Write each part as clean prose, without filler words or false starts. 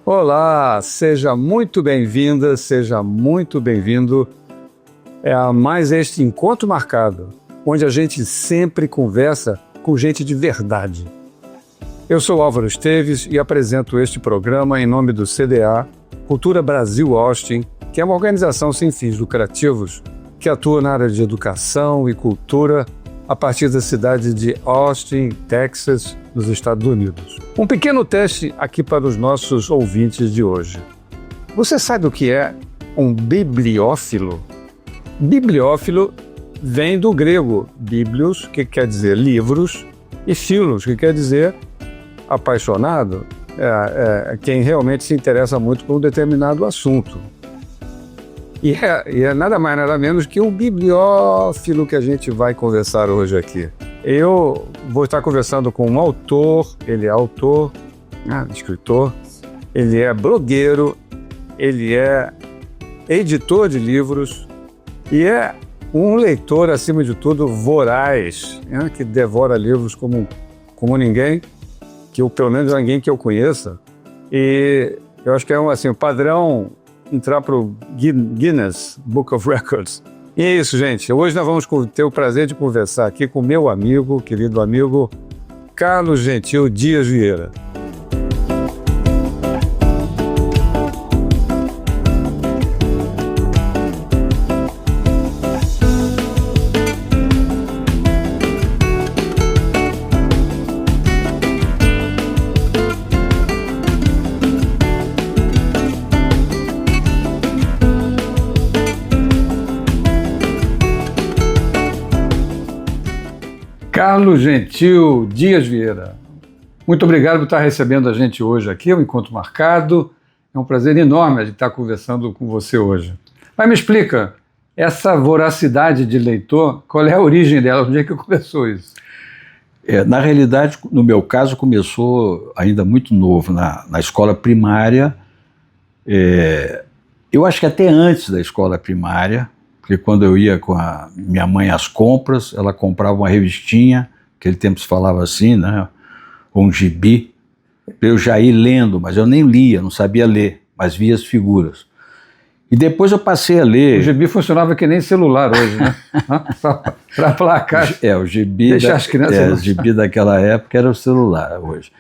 Olá, seja muito bem-vinda, seja muito bem-vindo a mais este Encontro Marcado, onde a gente sempre conversa com gente de verdade. Eu sou Álvaro Esteves e apresento este programa em nome do CDA, Cultura Brasil Austin, que é uma organização sem fins lucrativos que atua na área de educação e cultura a partir da cidade de Austin, Texas, nos Estados Unidos. Um pequeno teste aqui para os nossos ouvintes de hoje. Você sabe o que é um bibliófilo? Bibliófilo vem do grego biblios, que quer dizer livros, e filos, que quer dizer apaixonado, é quem realmente se interessa muito por um determinado assunto. E é nada mais, nada menos que um bibliófilo que a gente vai conversar hoje aqui. Eu vou estar conversando com um autor, ele é autor, escritor, ele é blogueiro, ele é editor de livros e é um leitor, acima de tudo, voraz, que devora livros como ninguém, pelo menos ninguém que eu conheça. E eu acho que é um padrão entrar para o Guinness Book of Records. E é isso, gente. Hoje nós vamos ter o prazer de conversar aqui com meu amigo, querido amigo, Carlos Gentil Dias Vieira. Carlos Gentil Dias Vieira, muito obrigado por estar recebendo a gente hoje aqui, é um encontro marcado, é um prazer enorme de estar conversando com você hoje. Mas me explica, essa voracidade de leitor, qual é a origem dela, onde é que começou isso? Na realidade, no meu caso, começou ainda muito novo, na escola primária, eu acho que até antes da escola primária, porque quando eu ia com a minha mãe às compras, ela comprava uma revistinha, naquele tempo se falava assim, né, um gibi, para eu já ir lendo, mas eu nem lia, não sabia ler, mas via as figuras. E depois eu passei a ler... O gibi funcionava que nem celular hoje, né? Para placar. O gibi, deixar as crianças o gibi daquela época era o celular hoje.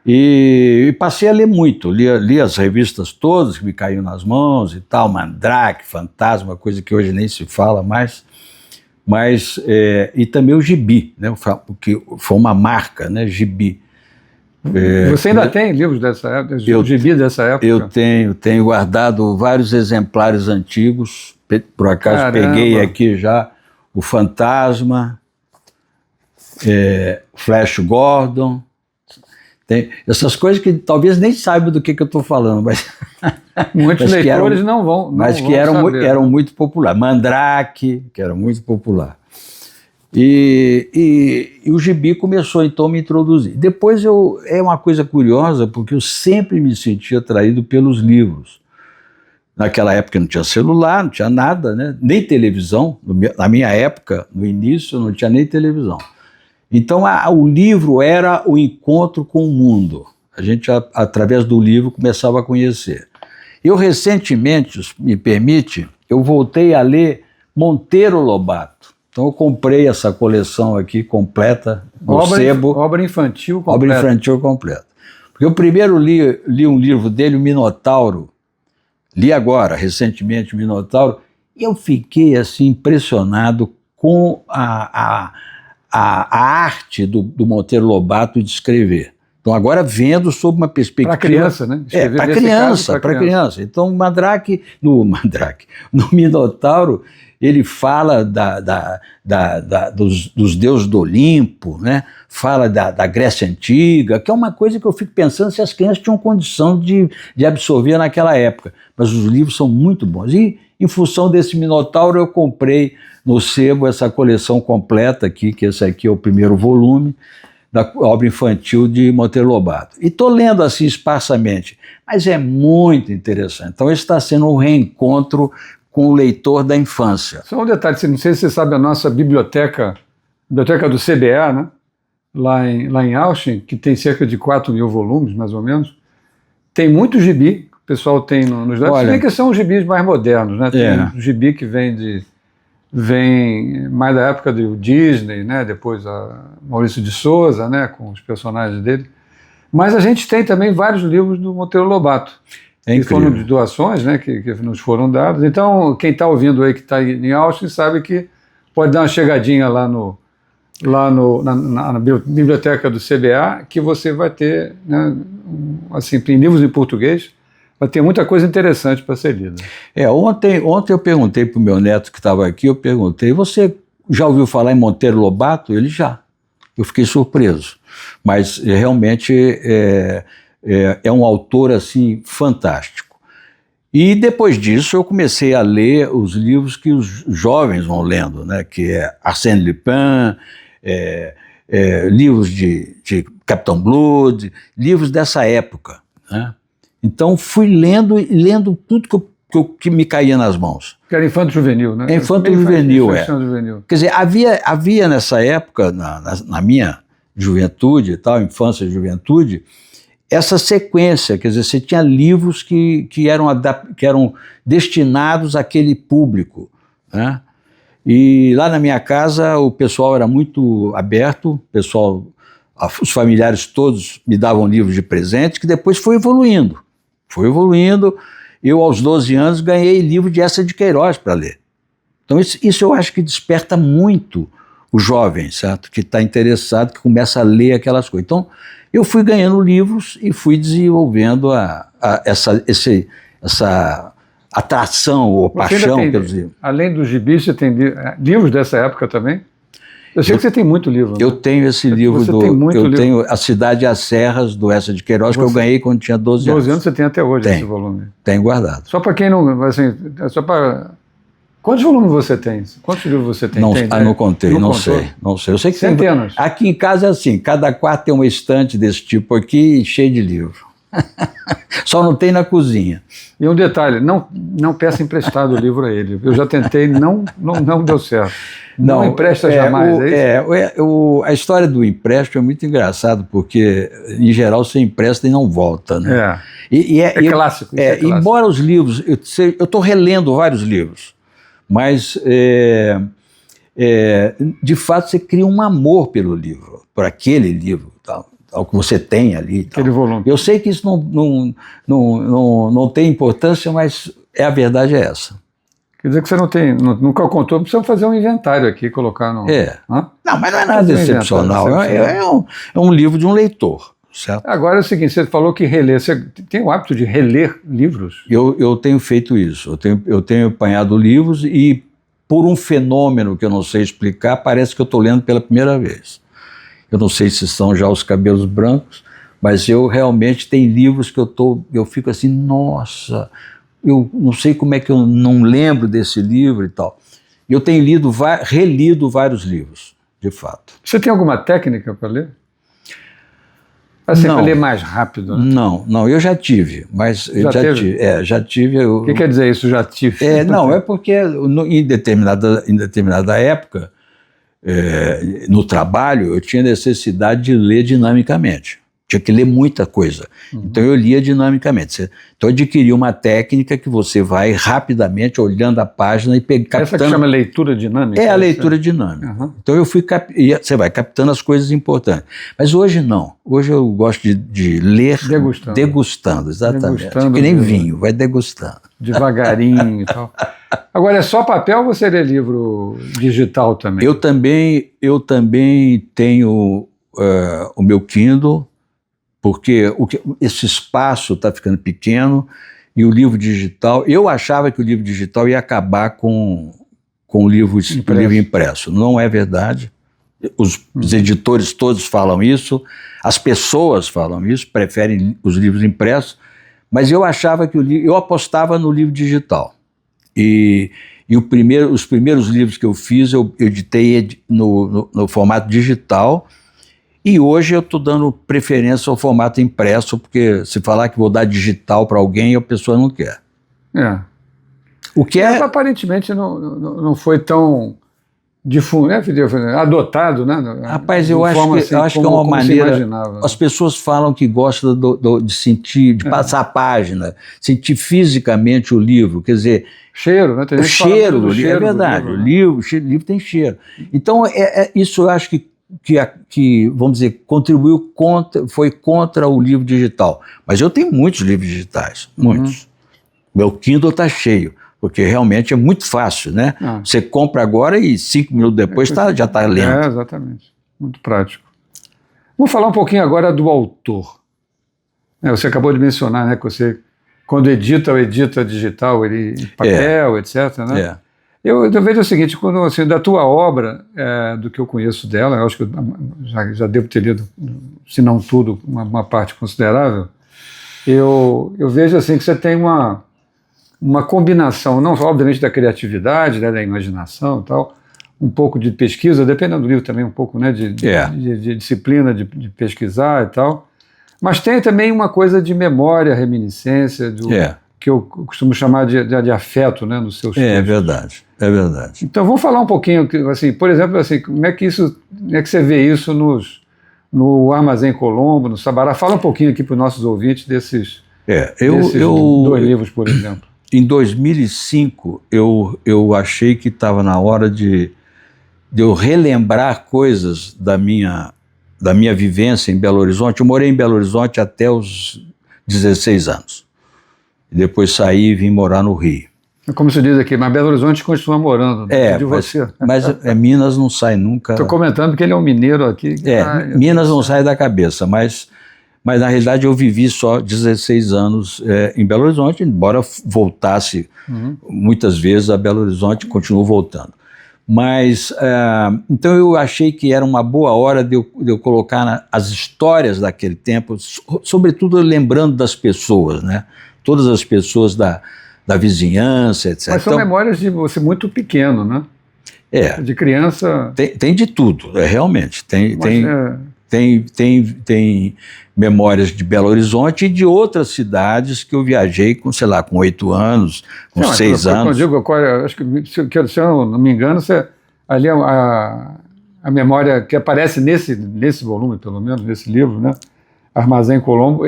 E passei a ler muito, li as revistas todas que me caíam nas mãos e tal, Mandrake, Fantasma, coisa que hoje nem se fala mais, mas e também o gibi, né, que foi uma marca, né, gibi. Você ainda tem livros dessa época, gibi dessa época? Eu tenho guardado vários exemplares antigos, por acaso Caramba. Peguei aqui já o Fantasma, Flash Gordon, tem essas coisas que talvez nem saibam do que eu estou falando, mas muitos leitores não vão eram muito populares. Mandrake, que era muito popular. E o gibi começou então a me introduzir. Depois é uma coisa curiosa, porque eu sempre me sentia atraído pelos livros. Naquela época não tinha celular, não tinha nada, né? Nem televisão. Na minha época, no início, não tinha nem televisão. Então o livro era o encontro com o mundo. A gente, através do livro, começava a conhecer. Eu recentemente, me permite, eu voltei a ler Monteiro Lobato. Então eu comprei essa coleção aqui completa, no sebo. Obra infantil completa. Obra infantil completa. Porque eu primeiro li um livro dele, o Minotauro. Li agora, recentemente, o Minotauro, e eu fiquei assim impressionado com a arte do Monteiro Lobato de escrever. Então agora vendo sob uma perspectiva... Para criança, né? Para criança. Então no Minotauro, ele fala dos deuses do Olimpo, né? Fala da Grécia Antiga, que é uma coisa que eu fico pensando se as crianças tinham condição de absorver naquela época. Mas os livros são muito bons. E, em função desse Minotauro, eu comprei no sebo essa coleção completa aqui, que esse aqui é o primeiro volume, da obra infantil de Monteiro Lobato. E estou lendo assim esparsamente, mas é muito interessante. Então esse está sendo um reencontro com o leitor da infância. Só um detalhe, não sei se você sabe, a nossa biblioteca do CBA, né? lá em Austin, que tem cerca de 4.000 volumes, mais ou menos, Tem muito gibi, que o pessoal tem nos dados, se bem que são os gibis mais modernos, né? Tem um gibi que vem mais da época do Disney, né? Depois a Maurício de Souza, né? Com os personagens dele. Mas a gente tem também vários livros do Monteiro Lobato, que foram de doações, né? Que nos foram dados. Então, quem está ouvindo aí, que está em Austin, sabe que pode dar uma chegadinha lá na biblioteca do CBA, que você vai ter, né, assim, tem livros em português, vai ter muita coisa interessante para ser lida. Ontem eu perguntei para o meu neto que estava aqui, eu perguntei, você já ouviu falar em Monteiro Lobato? Ele já. Eu fiquei surpreso, mas realmente é um autor assim fantástico. E depois disso eu comecei a ler os livros que os jovens vão lendo, né, que é Arsène Lupin, livros de Capitão Blood, livros dessa época, né? Então fui lendo tudo que me caía nas mãos. Que era infanto-juvenil, né? Infanto-juvenil, Quer dizer, havia nessa época, na minha juventude e tal, infância e juventude, essa sequência, quer dizer, você tinha livros que eram destinados àquele público, né? E lá na minha casa o pessoal era muito aberto, os familiares todos me davam livros de presente, que depois foi evoluindo. Eu, aos 12 anos, ganhei livro de Eça de Queiroz para ler. Então isso eu acho que desperta muito o jovem, certo? Que está interessado, que começa a ler aquelas coisas. Então eu fui ganhando livros e fui desenvolvendo essa atração ou paixão pelos livros. Além dos gibis, você tem livros dessa época também? Eu sei que você tem muito livro. Eu tenho esse livro tenho A Cidade e as Serras, do Eça de Queiroz, que eu ganhei quando tinha 12 anos. 12 anos você tem até hoje esse volume? Tenho guardado. Só para quem não... Assim, quantos volumes você tem? Quantos livros você tem? Não contei, não sei. Eu sei que centenas. Aqui em casa é assim, cada quarto tem uma estante desse tipo aqui, cheio de livro. Só não tem na cozinha. E um detalhe, não peça emprestado o livro a ele. Eu já tentei, não deu certo. Não empresta jamais, é isso? A história do empréstimo é muito engraçado, porque em geral você empresta e não volta, né? É clássico. Embora os livros, eu estou relendo vários livros, mas de fato você cria um amor pelo livro, por aquele livro, tal. Ao que você tem ali. Aquele volume. Eu sei que isso não tem importância, mas a verdade é essa. Quer dizer que você nunca contou, precisa fazer um inventário aqui, colocar no... Não, mas não é nada excepcional. É um livro de um leitor, certo? Agora é o seguinte, você falou que relê. Você tem o hábito de reler livros? Eu tenho feito isso. Eu tenho apanhado livros e, por um fenômeno que eu não sei explicar, parece que eu estou lendo pela primeira vez. Eu não sei se são já os cabelos brancos, mas eu realmente tenho livros que eu fico assim, nossa, eu não sei como é que eu não lembro desse livro e tal. Eu tenho relido vários livros, de fato. Você tem alguma técnica para ler? Assim, para ler mais rápido? Né? Não, eu já tive, mas já tive. O que quer dizer isso, já tive? É porque em determinada época, no trabalho, eu tinha necessidade de ler dinamicamente. Tinha que ler muita coisa. Então eu lia dinamicamente. Então eu adquiri uma técnica que você vai rapidamente olhando a página e captando... Essa que chama leitura dinâmica? É a leitura dinâmica. Então você vai captando as coisas importantes. Mas hoje não. Hoje eu gosto de ler degustando, exatamente. Degustando, que nem vinho, vai degustando. Devagarinho e tal. Agora, é só papel ou você lê livro digital também? Eu também tenho o meu Kindle, porque esse espaço está ficando pequeno e o livro digital... Eu achava que o livro digital ia acabar com o livro impresso. Não é verdade. Os editores todos falam isso, as pessoas falam isso, preferem os livros impressos, mas eu achava que eu apostava no livro digital. E os primeiros livros que eu fiz, eu editei no formato digital, e hoje eu estou dando preferência ao formato impresso, porque se falar que vou dar digital para alguém, a pessoa não quer. O que aparentemente não foi tão adotado, né? Rapaz, eu acho que é uma maneira. As pessoas falam que gostam de sentir, de passar a página, sentir fisicamente o livro, quer dizer. Cheiro, né? O cheiro do livro, é verdade. O livro tem cheiro. Então, isso eu acho que, vamos dizer, contribuiu foi contra o livro digital. Mas eu tenho muitos livros digitais, muitos. Meu Kindle está cheio. Porque realmente é muito fácil, né? Você compra agora e 5 minutos depois já está lendo. Exatamente. Muito prático. Vamos falar um pouquinho agora do autor. Você acabou de mencionar, né, que você, quando edita digital, em papel, etc., né? Eu vejo o seguinte, quando, assim, da tua obra, do que eu conheço dela, eu acho que eu já devo ter lido, se não tudo, uma parte considerável, eu vejo assim que você tem uma combinação, não obviamente da criatividade, né, da imaginação e tal, um pouco de pesquisa, dependendo do livro também, um pouco, né, de disciplina, de pesquisar e tal, mas tem também uma coisa de memória, reminiscência, que eu costumo chamar de afeto, né, nos seus textos. É verdade, é verdade. Então vamos falar um pouquinho, assim, por exemplo, assim, como é que você vê isso no Armazém Colombo, no Sabará? Fala um pouquinho aqui para os nossos ouvintes desses 2 livros, por exemplo. Em 2005, eu achei que estava na hora de eu relembrar coisas da minha vivência em Belo Horizonte. Eu morei em Belo Horizonte até os 16 anos. Depois saí e vim morar no Rio. Como se diz aqui, mas Belo Horizonte continua morando de você. Mas Minas não sai nunca. Estou comentando que ele é um mineiro aqui. Minas não sai da cabeça, mas na realidade eu vivi só 16 anos em Belo Horizonte, embora voltasse muitas vezes a Belo Horizonte, continuo voltando. Mas, então eu achei que era uma boa hora de eu colocar as histórias daquele tempo, sobretudo lembrando das pessoas, né? Todas as pessoas da vizinhança, etc. Mas são memórias de você muito pequeno, né? De criança... Tem de tudo, realmente. Tem memórias de Belo Horizonte e de outras cidades que eu viajei com, sei lá, com 8 anos, com 6 anos. Eu digo, acho que se eu não me engano, ali a memória que aparece nesse volume, pelo menos, nesse livro, né? Armazém Colombo,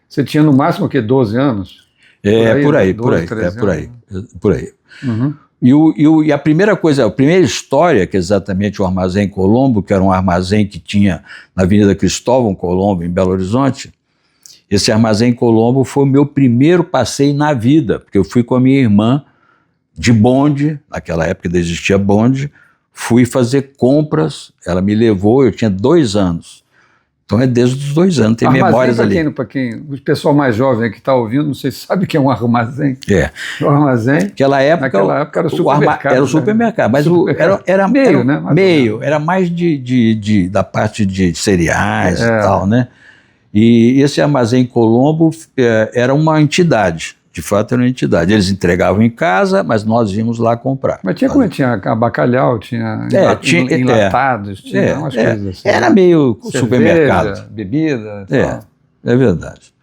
você tinha no máximo o quê? 12 anos? Por aí. Uhum. E a primeira história, que é exatamente o Armazém Colombo, que era um armazém que tinha na Avenida Cristóvão Colombo, em Belo Horizonte. Esse Armazém Colombo foi o meu primeiro passeio na vida, porque eu fui com a minha irmã de bonde, naquela época ainda existia bonde, fui fazer compras, ela me levou, eu tinha 2 anos. Então é desde os 2 anos, tem memórias ali. Para quem, o pessoal mais jovem que está ouvindo, não sei se sabe o que é um armazém. O armazém. Naquela época era o supermercado. Era o supermercado, mas era meio, né? Era mais da parte de cereais e tal, né? E esse Armazém Colombo era uma entidade. De fato, era uma entidade. Eles entregavam em casa, mas nós íamos lá comprar. Mas tinha bacalhau, tinha enlatados, tinha umas coisas assim. Era meio cerveja, supermercado. Bebida. É verdade.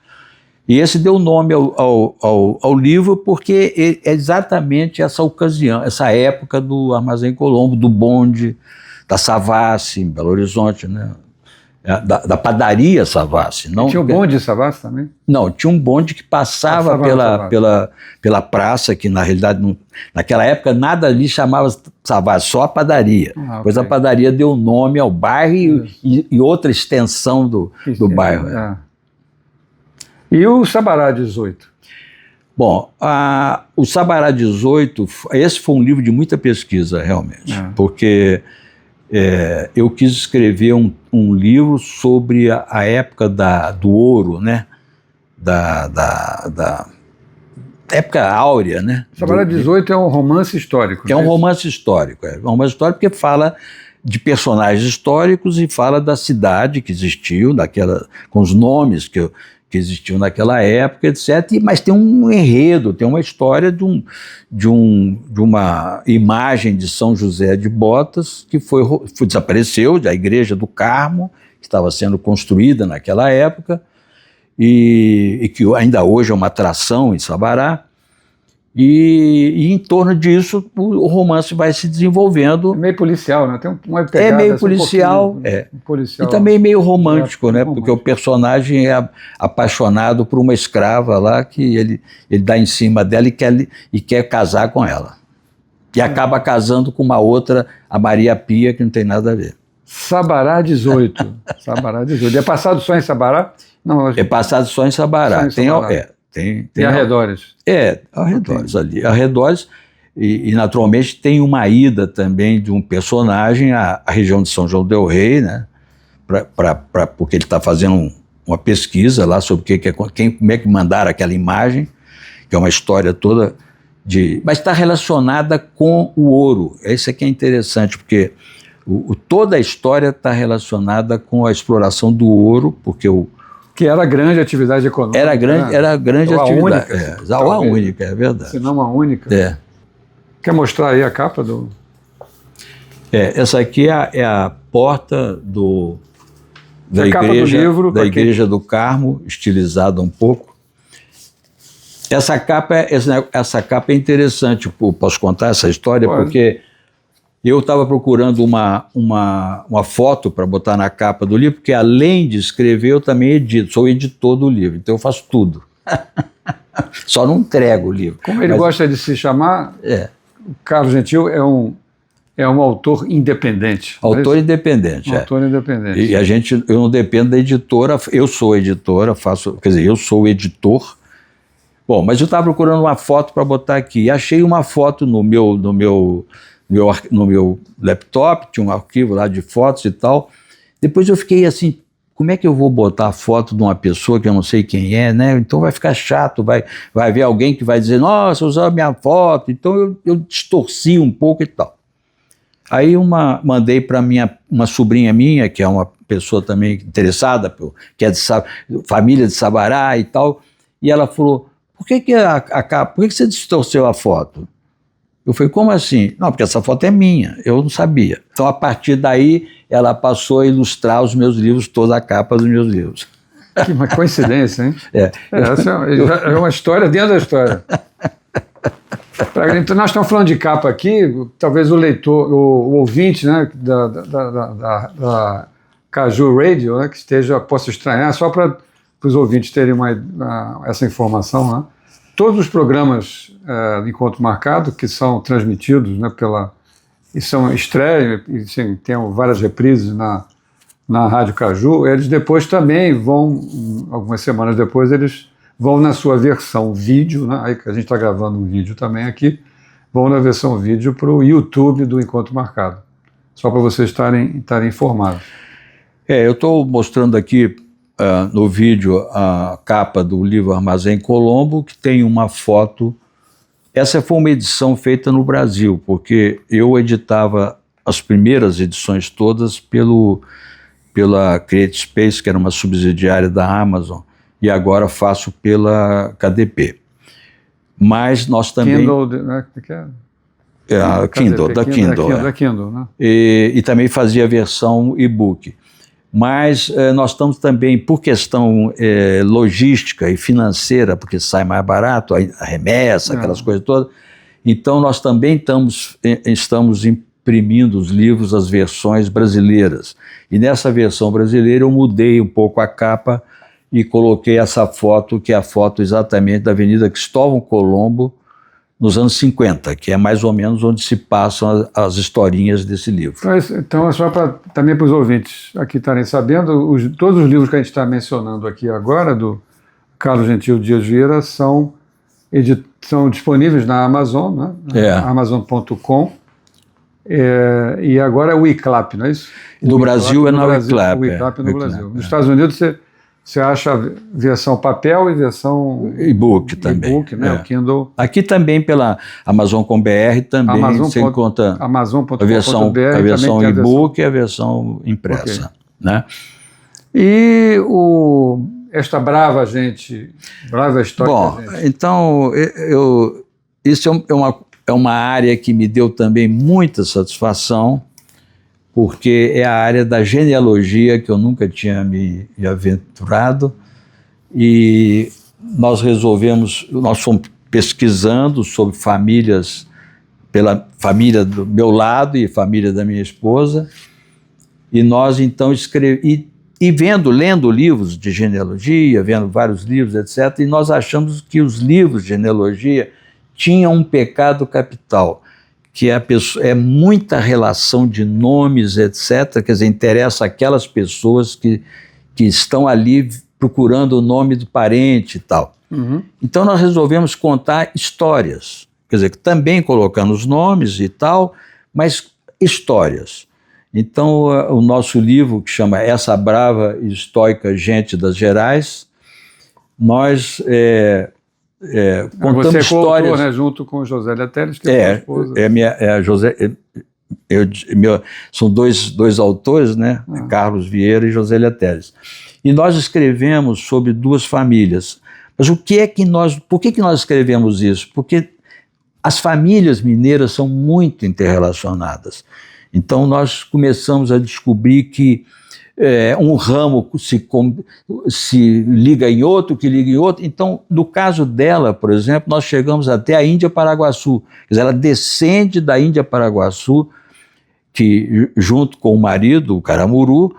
E esse deu nome ao livro porque é exatamente essa ocasião, essa época do Armazém Colombo, do bonde, da Savassi, em Belo Horizonte, né? Da padaria Savassi. Tinha o bonde de Savassi também? Não, tinha um bonde que passava pela praça, que na realidade, naquela época, nada ali chamava Savassi, só a padaria. Pois a padaria deu nome ao bairro e outra extensão do bairro. E o Sabará 18? Bom, o Sabará 18, esse foi um livro de muita pesquisa, realmente, porque... eu quis escrever um livro sobre a época do ouro, né? Da época áurea, né? Sabará 18 é um romance histórico. É um romance histórico, um romance histórico porque fala de personagens históricos e fala da cidade que existiu, com os nomes que existiam naquela época, etc. Mas tem um enredo, tem uma história de uma imagem de São José de Botas que desapareceu, da Igreja do Carmo, que estava sendo construída naquela época, e que ainda hoje é uma atração em Sabará. E em torno disso o romance vai se desenvolvendo. É meio policial, né? Tem uma pegada, É meio assim, policial, policial. E também meio romântico, né? Porque o personagem é apaixonado por uma escrava lá que ele dá em cima dela e quer casar com ela. E acaba casando com uma outra, a Maria Pia, que não tem nada a ver. Sabará 18. Sabará 18. É passado só em Sabará? Não, É passado só em Sabará. Tem arredores. Arredores ali. Arredores, e naturalmente tem uma ida também de um personagem à região de São João del Rei, né? Porque ele está fazendo uma pesquisa lá sobre como é que mandaram aquela imagem, que é uma história toda mas está relacionada com o ouro. Isso aqui é interessante, porque toda a história está relacionada com a exploração do ouro, porque que era a grande atividade econômica. Era a grande atividade. A única, é verdade. Se não a única. Quer mostrar aí a capa do... essa aqui é a porta da igreja, do livro, da Igreja do Carmo, estilizada um pouco. Essa capa é interessante. Posso contar essa história? Pode. Porque eu estava procurando uma foto para botar na capa do livro, porque além de escrever, eu também edito, sou editor do livro, então eu faço tudo. Só não entrego o livro. Como ele gosta de se chamar, o Carlos Gentil é um autor independente. Autor independente, Autor independente. E eu não dependo da editora, eu sou editora, eu sou editor. Bom, mas eu estava procurando uma foto para botar aqui, e achei uma foto no meu laptop, tinha um arquivo lá de fotos e tal. Depois eu fiquei assim, como é que eu vou botar a foto de uma pessoa que eu não sei quem é, né? Então vai ficar chato, vai haver alguém que vai dizer, nossa, usou a minha foto. Então eu distorci um pouco e tal. Aí mandei para uma sobrinha minha, que é uma pessoa também interessada, que é de família de Sabará e tal, e ela falou, por que você distorceu a foto? Eu falei, como assim? Não, porque essa foto é minha, eu não sabia. Então, a partir daí, ela passou a ilustrar os meus livros, toda a capa dos meus livros. Que uma coincidência, hein? Essa é uma história dentro da história. Então, nós estamos falando de capa aqui, talvez o leitor, o ouvinte, né, da Caju Radio, né, possa estranhar, só para os ouvintes terem essa informação, né? Todos os programas de Encontro Marcado, que são transmitidos, né, e são estreia, e sim, tem várias reprises na Rádio Caju, eles depois também algumas semanas depois, eles vão na sua versão vídeo, né, aí que a gente está gravando um vídeo também aqui, vão na versão vídeo para o YouTube do Encontro Marcado, só para vocês estarem informados. Eu estou mostrando aqui no vídeo a capa do livro Armazém Colombo, que tem uma foto. Essa foi uma edição feita no Brasil, porque eu editava as primeiras edições todas pela Create Space, que era uma subsidiária da Amazon, e agora faço pela KDP. Mas nós também... Kindle, né? Kindle, né? E também fazia a versão e-book. Mas nós estamos também, por questão logística e financeira, porque sai mais barato, a remessa, aquelas coisas todas, então nós também estamos imprimindo os livros, as versões brasileiras. E nessa versão brasileira eu mudei um pouco a capa e coloquei essa foto, que é a foto exatamente da Avenida Cristóvão Colombo, nos anos 50, que é mais ou menos onde se passam as historinhas desse livro. Então é só também para os ouvintes aqui estarem sabendo, todos os livros que a gente está mencionando aqui agora, do Carlos Gentil Dias Vieira, são disponíveis na Amazon, né? Amazon.com, e agora é o iClap, não é isso? No Brasil é no iClap. O iClap no Brasil. Nos Estados Unidos você acha a versão papel e versão e-book também. E-book, né? O Kindle. Aqui também pela Amazon com BR também você encontra a versão e-book e a versão impressa. Okay. Né? E esta brava história. Bom, então isso é uma área que me deu também muita satisfação, porque é a área da genealogia que eu nunca tinha me aventurado, e nós fomos pesquisando sobre famílias, pela família do meu lado e família da minha esposa, e nós então lendo livros de genealogia, vendo vários livros, etc., e nós achamos que os livros de genealogia tinham um pecado capital, que é muita relação de nomes, etc., quer dizer, interessa aquelas pessoas que estão ali procurando o nome do parente e tal. Então nós resolvemos contar histórias, quer dizer, também colocando os nomes e tal, mas histórias. Então o nosso livro, que chama Essa Brava e Estoica Gente das Gerais, nós contamos histórias... Você coautor, né, junto com Josélia Teles, que é a esposa. São dois autores, né? Carlos Vieira e Josélia Teles. E nós escrevemos sobre duas famílias. Mas por que nós escrevemos isso? Porque as famílias mineiras são muito interrelacionadas. Então nós começamos a descobrir que um ramo se liga em outro, que liga em outro. Então, no caso dela, por exemplo, nós chegamos até a Índia-Paraguaçu. Quer dizer, ela descende da Índia-Paraguaçu, que junto com o marido, o Caramuru,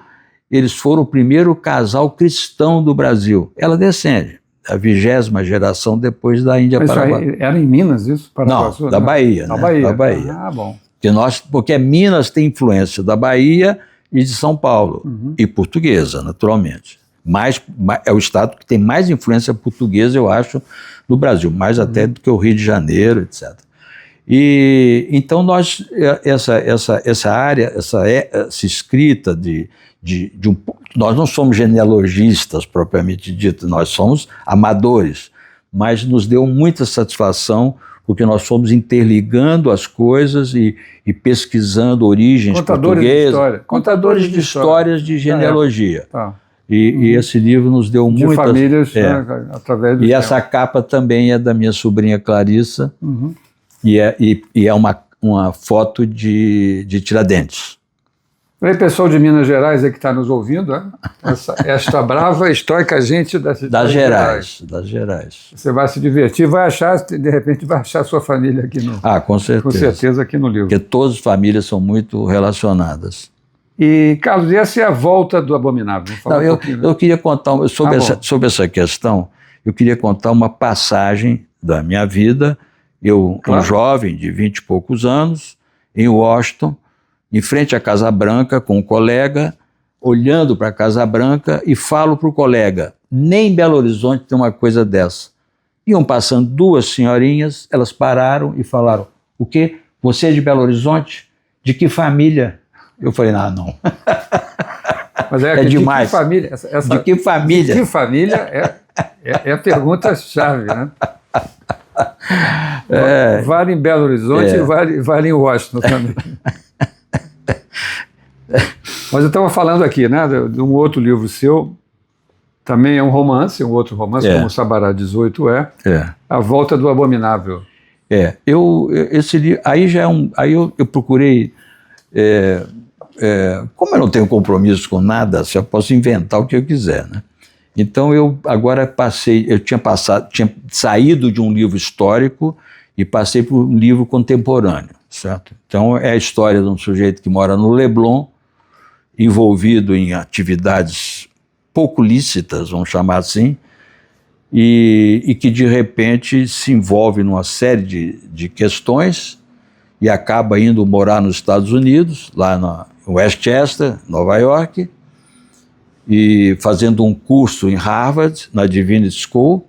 eles foram o primeiro casal cristão do Brasil. Ela descende, a 20ª geração depois da Índia-Paraguaçu. Era em Minas isso? Paraguaçu, não, da Bahia. Da né? Bahia. Da Bahia. Ah, bom. Porque Minas tem influência da Bahia e de São Paulo, e portuguesa, naturalmente. É o estado que tem mais influência portuguesa, eu acho, no Brasil, mais até do que o Rio de Janeiro, etc. E então nós, essa área, essa escrita nós não somos genealogistas propriamente dito, nós somos amadores, mas nos deu muita satisfação porque nós fomos interligando as coisas e pesquisando origens portuguesas. Contadores de histórias de genealogia. E esse livro nos deu muitas... De famílias, através do... E essa capa também é da minha sobrinha Clarissa, e é uma foto de Tiradentes. E aí, pessoal de Minas Gerais aí que está nos ouvindo, esta brava, estoica gente das Gerais. Você vai se divertir, de repente vai achar sua família aqui no... com certeza. Com certeza aqui no livro. Porque todas as famílias são muito relacionadas. E, Carlos, essa é a volta do Abominável. Eu queria contar, sobre essa questão, eu queria contar uma passagem da minha vida, um jovem de 20 e poucos anos, em Washington, em frente à Casa Branca, com um colega, olhando para a Casa Branca, e falo para o colega, nem em Belo Horizonte tem uma coisa dessa. Iam passando duas senhorinhas, elas pararam e falaram, o quê? Você é de Belo Horizonte? De que família? Eu falei, não. Mas é demais. De que família? De que família? De que família é a pergunta-chave, né? Vale em Belo Horizonte e vale em Washington também. Mas eu estava falando aqui, né, de um outro livro seu, também é um outro romance, como o Sabará 18 A Volta do Abominável. Esse livro, aí eu procurei, como eu não tenho compromisso com nada, eu posso inventar o que eu quiser, né? Então eu agora tinha saído de um livro histórico e passei por um livro contemporâneo, certo? Então é a história de um sujeito que mora no Leblon, envolvido em atividades pouco lícitas, vamos chamar assim, e que de repente se envolve numa série de questões e acaba indo morar nos Estados Unidos, lá no Westchester, Nova York, e fazendo um curso em Harvard, na Divinity School,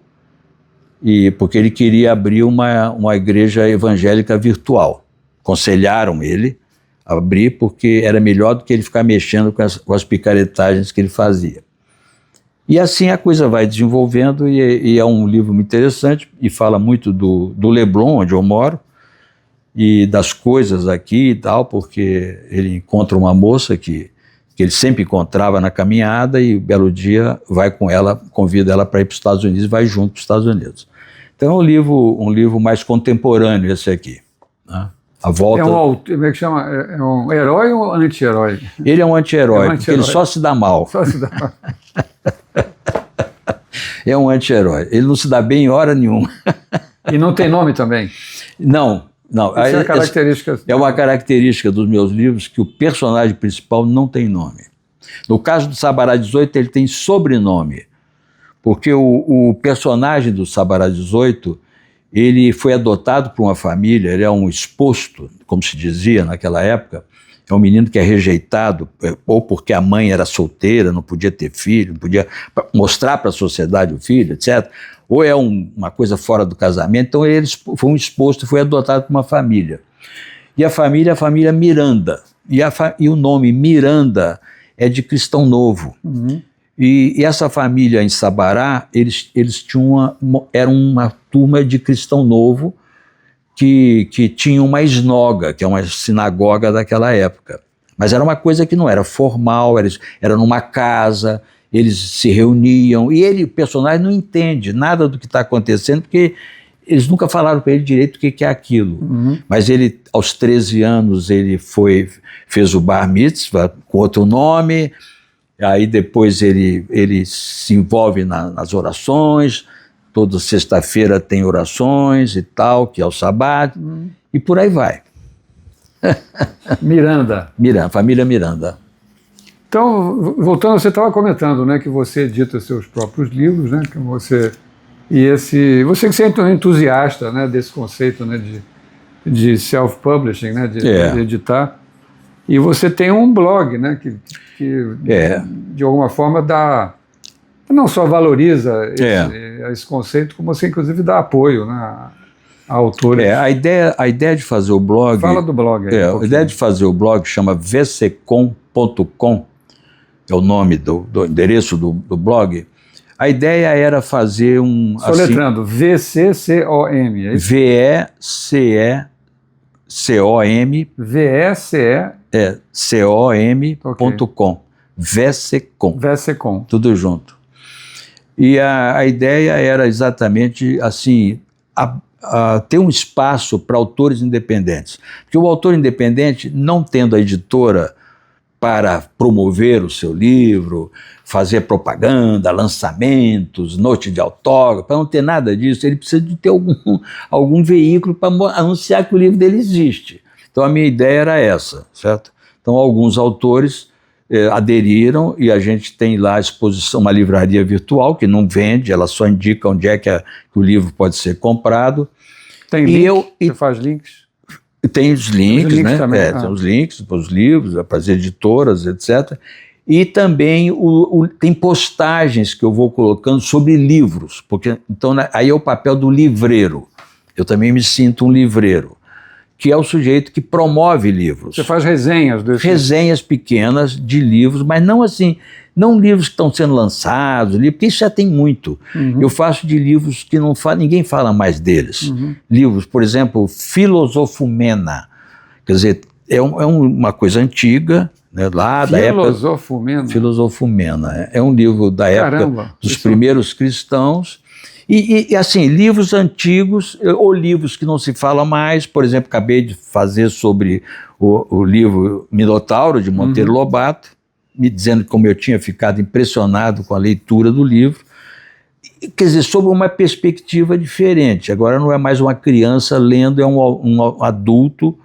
porque ele queria abrir uma igreja evangélica virtual. Aconselharam ele a abrir porque era melhor do que ele ficar mexendo com as picaretagens que ele fazia. E assim a coisa vai desenvolvendo e é um livro muito interessante e fala muito do Leblon, onde eu moro, e das coisas aqui e tal, porque ele encontra uma moça que ele sempre encontrava na caminhada e belo dia vai com ela, convida ela para ir para os Estados Unidos e vai junto para os Estados Unidos. Então é um livro mais contemporâneo esse aqui, né? A volta... como é que chama? É um herói ou anti-herói? Ele é um anti-herói, porque ele só se dá mal. Só se dá mal. É um anti-herói, ele não se dá bem em hora nenhuma. E não tem nome também? Não. Isso é uma característica... É uma característica dos meus livros que o personagem principal não tem nome. No caso do Sabará 18, ele tem sobrenome, porque o personagem do Sabará 18, ele foi adotado por uma família, ele é um exposto, como se dizia naquela época, é um menino que é rejeitado, ou porque a mãe era solteira, não podia ter filho, não podia mostrar para a sociedade o filho, etc., ou é uma coisa fora do casamento, então ele foi um exposto, foi adotado por uma família. E a família é a família Miranda, e o nome Miranda é de Cristão Novo. Uhum. E essa família em Sabará, eles tinham era uma turma de Cristão Novo que tinha uma esnoga, que é uma sinagoga daquela época. Mas era uma coisa que não era formal, era numa casa, eles se reuniam, e o personagem não entende nada do que está acontecendo, porque eles nunca falaram para ele direito o que é aquilo. Uhum. Mas ele, aos 13 anos, ele fez o bar mitzvah com outro nome, aí depois ele se envolve nas orações, toda sexta-feira tem orações e tal, que é o Shabat, e por aí vai. Família Miranda. Então, voltando, você estava comentando, né, que você edita seus próprios livros, né, que você que sempre é um entusiasta, né, desse conceito, né, de self-publishing, né, de editar, e você tem um blog, né, que de alguma forma não só valoriza esse conceito, como você inclusive dá apoio, né, a autores. A ideia de fazer o blog... Fala do blog aí. A ideia de fazer o blog chama vcom.com, é o nome do endereço do blog. A ideia era fazer Soletrando, VCCOM, é isso? VECECOM. COM.com. VCCOM. Tudo junto. E a ideia era exatamente assim, ter um espaço para autores independentes. Porque o autor independente, não tendo a editora para promover o seu livro, fazer propaganda, lançamentos, noite de autógrafo, para não ter nada disso, ele precisa de ter algum veículo para anunciar que o livro dele existe. Então a minha ideia era essa, certo? Então alguns autores aderiram e a gente tem lá à exposição uma livraria virtual que não vende, ela só indica onde é que o livro pode ser comprado. Tem link? Você faz links? Tem os links, né? Também. Tem os links para os livros, para as editoras, etc. E também tem postagens que eu vou colocando sobre livros, porque então aí é o papel do livreiro. Eu também me sinto um livreiro, que é o sujeito que promove livros. Você faz resenhas Resenhas pequenas de livros, mas não assim, não livros que estão sendo lançados, porque isso já tem muito. Uhum. Eu faço de livros que ninguém fala mais deles. Uhum. Livros, por exemplo, Filosofumena, quer dizer, é uma coisa antiga, né, lá da época... Filosofumena. É um livro da época dos primeiros cristãos. E assim, livros antigos, ou livros que não se fala mais, por exemplo, acabei de fazer sobre o livro Minotauro, de Monteiro Lobato, me dizendo como eu tinha ficado impressionado com a leitura do livro, quer dizer, sob uma perspectiva diferente. Agora não é mais uma criança lendo, é um adulto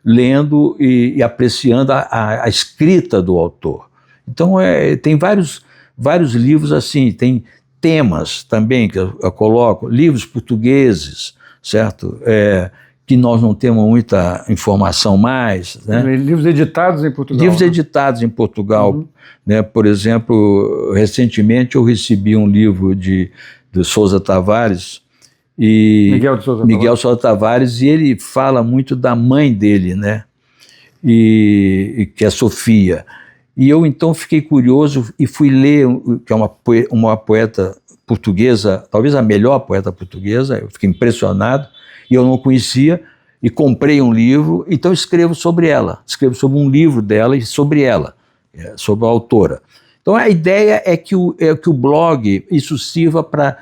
lendo e apreciando a escrita do autor. Então tem vários livros assim, tem temas também que eu coloco, livros portugueses, certo? Que nós não temos muita informação mais. Né? Livros editados em Portugal. Livros editados em Portugal. Né? Por exemplo, recentemente eu recebi um livro de Sousa Tavares, Miguel Sousa Tavares, e ele fala muito da mãe dele, né? Que é Sofia. E eu então fiquei curioso e fui ler, que é uma poeta portuguesa, talvez a melhor poeta portuguesa, eu fiquei impressionado, e eu não conhecia, e comprei um livro, então escrevo sobre ela, escrevo sobre um livro dela e sobre ela, sobre a autora. Então a ideia é que o blog, isso sirva para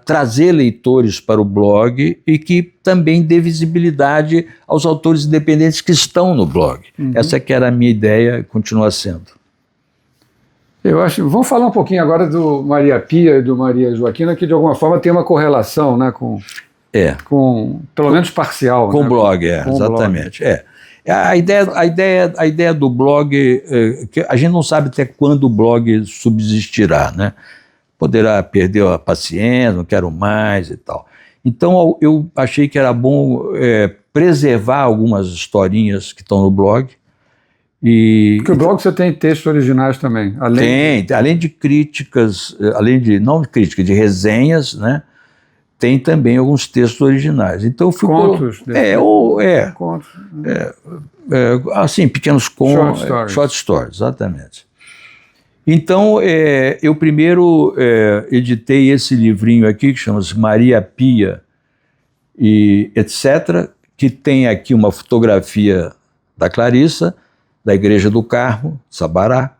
trazer leitores para o blog e que também dê visibilidade aos autores independentes que estão no blog. Essa que era a minha ideia e continua sendo. Eu acho. Vamos falar um pouquinho agora do Maria Pia e do Maria Joaquina, que de alguma forma tem uma correlação, né, com com pelo menos parcial. Com né? blog, Com exatamente. A ideia do blog, que a gente não sabe até quando o blog subsistirá, né? Poderá perder a paciência, não quero mais e tal. Então eu achei que era bom preservar algumas historinhas que estão no blog. Porque o blog você tem textos originais também. Além de críticas, não de críticas, de resenhas, né? Tem também alguns textos originais. Então ficou... Contos. Contos. Assim, pequenos contos. Short stories, exatamente. Então, eu primeiro editei esse livrinho aqui, que chama-se Maria Pia e etc., que tem aqui uma fotografia da Clarissa, da Igreja do Carmo, Sabará.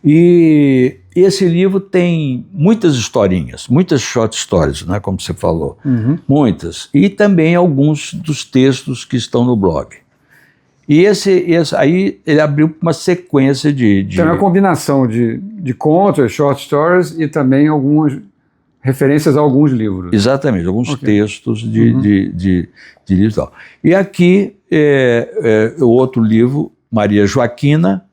E esse livro tem muitas historinhas, muitas short stories, né, como você falou, muitas. E também alguns dos textos que estão no blog. E esse aí ele abriu uma sequência de... Tem uma combinação de contos, short stories e também algumas referências a alguns livros. Exatamente, alguns textos de livros e tal. E aqui o outro livro, Maria Joaquina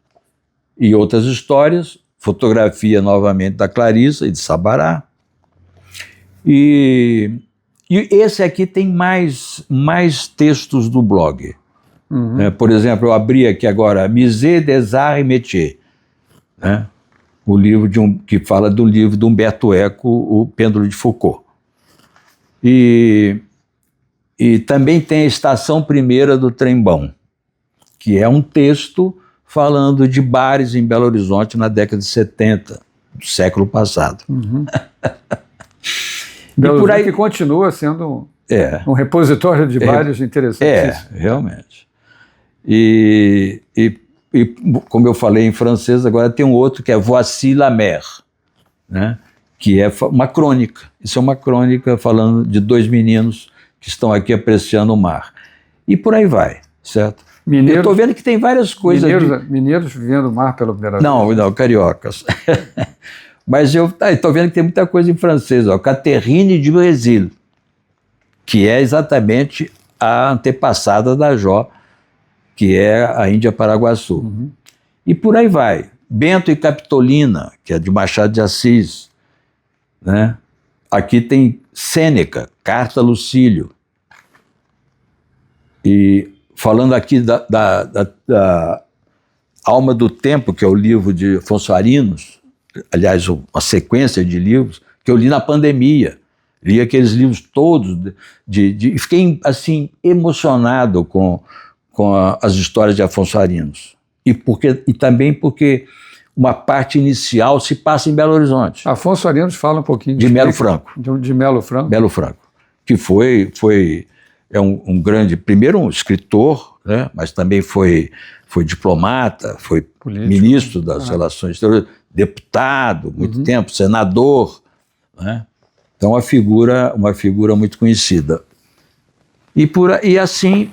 e Outras Histórias, fotografia novamente da Clarissa e de Sabará. E esse aqui tem mais textos do blog. Por exemplo, eu abri aqui agora Musée des Arts et Métiers, né? O livro que fala do livro de Humberto Eco, O Pêndulo de Foucault. E também tem a Estação Primeira do Trembão, que é um texto falando de bares em Belo Horizonte na década de 70, do século passado. Belo Horizonte que continua sendo um repositório de bares interessantes. Realmente. E como eu falei em francês, agora tem um outro que é Voici la mer, né? Que é uma crônica. Isso é uma crônica falando de dois meninos que estão aqui apreciando o mar. E por aí vai, certo? Eu estou vendo que tem várias coisas... Mineiros vivendo o mar pela primeira vez. Não, cariocas. Mas eu estou vendo que tem muita coisa em francês. Catherine de Brésil, que é exatamente a antepassada da Jó, que é a Índia Paraguaçu. E por aí vai. Bento e Capitolina, que é de Machado de Assis, né? Aqui tem Sêneca, Carta a Lucílio. E falando aqui da Alma do Tempo, que é o livro de Afonso Arinos, aliás, uma sequência de livros, que eu li na pandemia. Li aqueles livros todos, fiquei assim, emocionado com as histórias de Afonso Arinos. E também porque uma parte inicial se passa em Belo Horizonte. Afonso Arinos fala um pouquinho de Melo Franco. De Melo Franco. Melo Franco, que foi um grande, primeiro um escritor, né, mas também foi diplomata, foi político, ministro das Relações Exteriores, deputado, muito tempo, senador, né? Então uma figura muito conhecida. E assim...